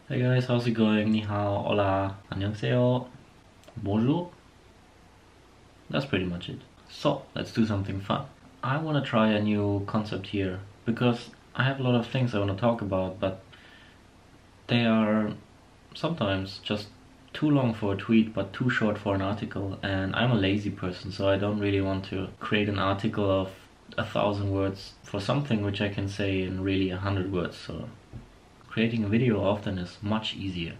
Hey guys, how's it going? Ni hao, hola, annyeonghaseyo, bonjour. That's pretty much it. So, let's do something fun. I want to try a new concept here because I have a lot of things I want to talk about, but they are sometimes just too long for a tweet but too short for an article, and I'm a lazy person, so I don't really want to create an article of 1,000 words for something which I can say in really 100 words. So creating a video often is much easier,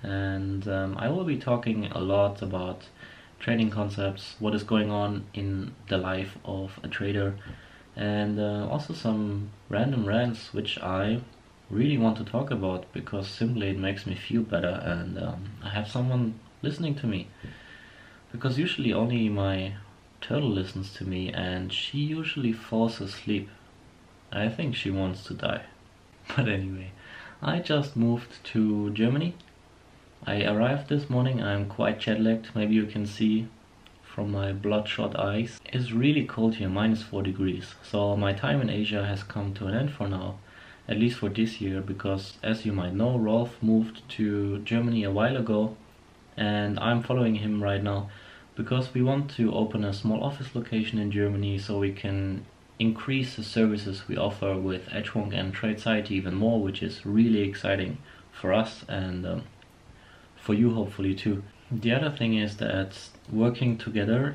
and I will be talking a lot about trading concepts, what is going on in the life of a trader, and also some random rants which I really want to talk about because simply it makes me feel better, and I have someone listening to me, because usually only my turtle listens to me and she usually falls asleep. I think she wants to die. But anyway, I just moved to Germany. I arrived this morning. I'm quite jet lagged. Maybe you can see from my bloodshot eyes. It's really cold here, -4 degrees. So my time in Asia has come to an end for now, at least for this year, because as you might know, Rolf moved to Germany a while ago and I'm following him right now because we want to open a small office location in Germany so we can increase the services we offer with Edgewonk and Tradeciety even more, which is really exciting for us and for you hopefully too. The other thing is that working together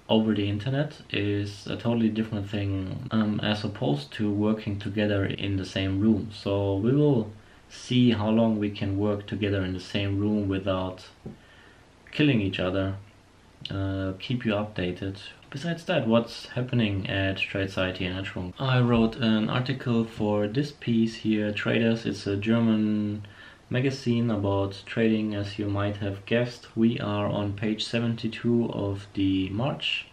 over the internet is a totally different thing as opposed to working together in the same room. So we will see how long we can work together in the same room without killing each other. Keep you updated. Besides that, what's happening at Tradeciety and Edgewonk? I wrote an article for this piece here, Traders. It's a German magazine about trading, as you might have guessed. We are on page 72 of the March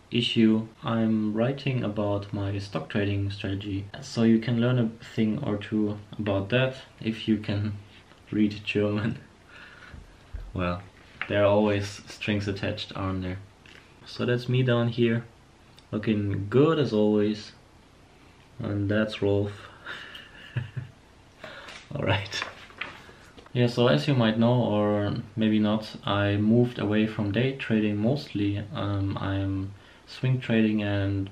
issue. I'm writing about my stock trading strategy, so you can learn a thing or two about that if you can read German. Well, there are always strings attached, aren't there? So that's me down here, looking good as always, and that's Rolf. Alright. Yeah, so as you might know, or maybe not, I moved away from day trading mostly. I'm swing trading and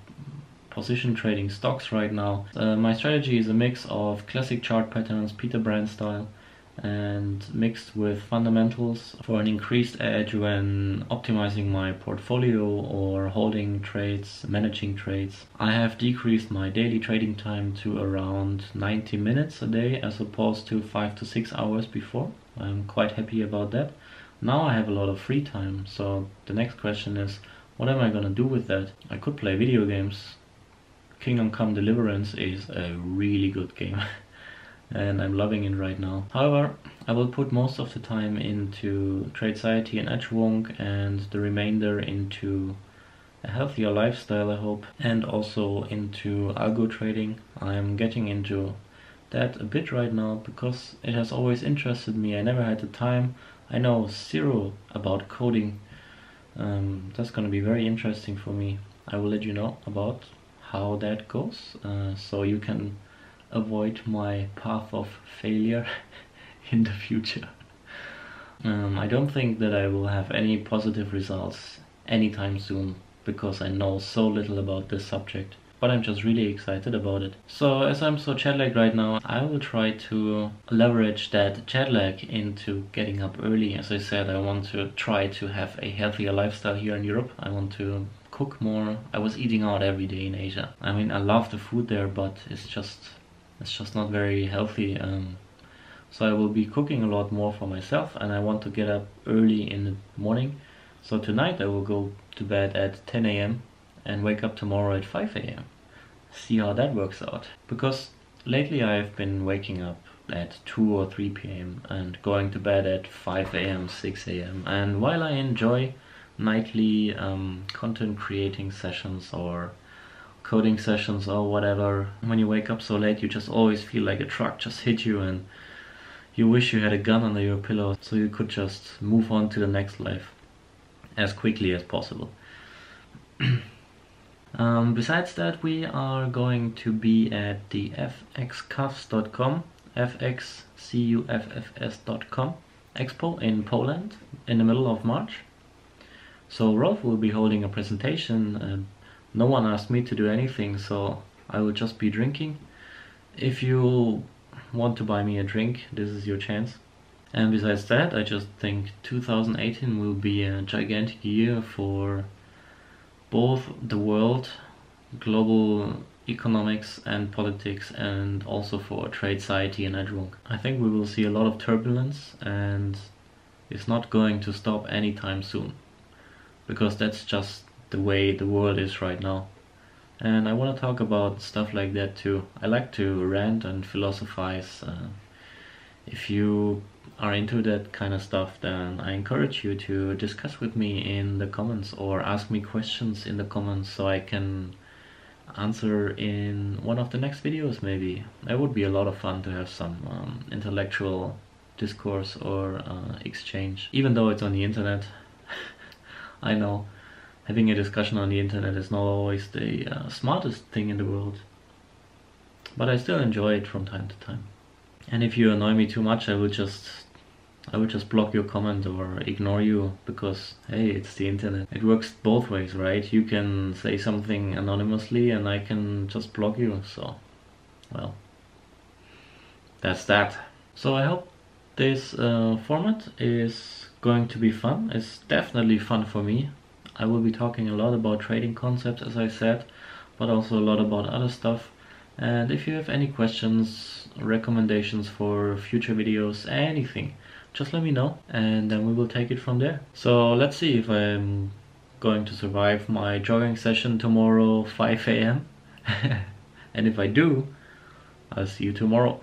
position trading stocks right now. My strategy is a mix of classic chart patterns, Peter Brand style, and mixed with fundamentals for an increased edge when optimizing my portfolio or holding trades, managing trades. I have decreased my daily trading time to around 90 minutes a day as opposed to 5 to 6 hours before. I'm quite happy about that. Now I have a lot of free time, so the next question is, what am I gonna do with that? I could play video games. Kingdom Come Deliverance is a really good game. And I'm loving it right now. However, I will put most of the time into Tradeciety and Edgewonk and the remainder into a healthier lifestyle, I hope, and also into algo trading. I'm getting into that a bit right now because it has always interested me. I never had the time. I know zero about coding. That's gonna be very interesting for me. I will let you know about how that goes, so you can avoid my path of failure in the future. I don't think that I will have any positive results anytime soon because I know so little about this subject, but I'm just really excited about it. So as I'm so jet lagged right now, I will try to leverage that jet lag into getting up early. As I said, I want to try to have a healthier lifestyle here in Europe. I want to cook more. I was eating out every day in Asia. I mean, I love the food there, but it's just not very healthy. So I will be cooking a lot more for myself, and I want to get up early in the morning. So tonight I will go to bed at 10 a.m. and wake up tomorrow at 5 a.m. See how that works out. Because lately I've been waking up at 2 or 3 p.m. and going to bed at 5 a.m., 6 a.m. And while I enjoy nightly content creating sessions or coding sessions or whatever, when you wake up so late you just always feel like a truck just hit you and you wish you had a gun under your pillow so you could just move on to the next life as quickly as possible. Besides that, we are going to be at the fxcuffs.com fxcuffs.com expo in Poland in the middle of March. So Rolf will be holding a presentation. No one asked me to do anything, so I will just be drinking. If you want to buy me a drink, this is your chance. And besides that, I just think 2018 will be a gigantic year for both the world, global economics and politics, and also for Tradeciety and Edgewalk. I think we will see a lot of turbulence, and it's not going to stop anytime soon, because that's just the way the world is right now. And I want to talk about stuff like that too. I like to rant and philosophize. If you are into that kind of stuff, then I encourage you to discuss with me in the comments or ask me questions in the comments so I can answer in one of the next videos maybe. That would be a lot of fun to have some intellectual discourse or exchange, even though it's on the internet. I know having a discussion on the internet is not always the smartest thing in the world, but I still enjoy it from time to time. And if you annoy me too much, I will just block your comment or ignore you, because hey, it's the internet. It works both ways, right? You can say something anonymously and I can just block you, so well, that's that. So I hope this format is going to be fun. It's definitely fun for me. I will be talking a lot about trading concepts, as I said, but also a lot about other stuff. And if you have any questions, recommendations for future videos, anything, just let me know and then we will take it from there. So let's see if I'm going to survive my jogging session tomorrow 5 AM. And if I do, I'll see you tomorrow.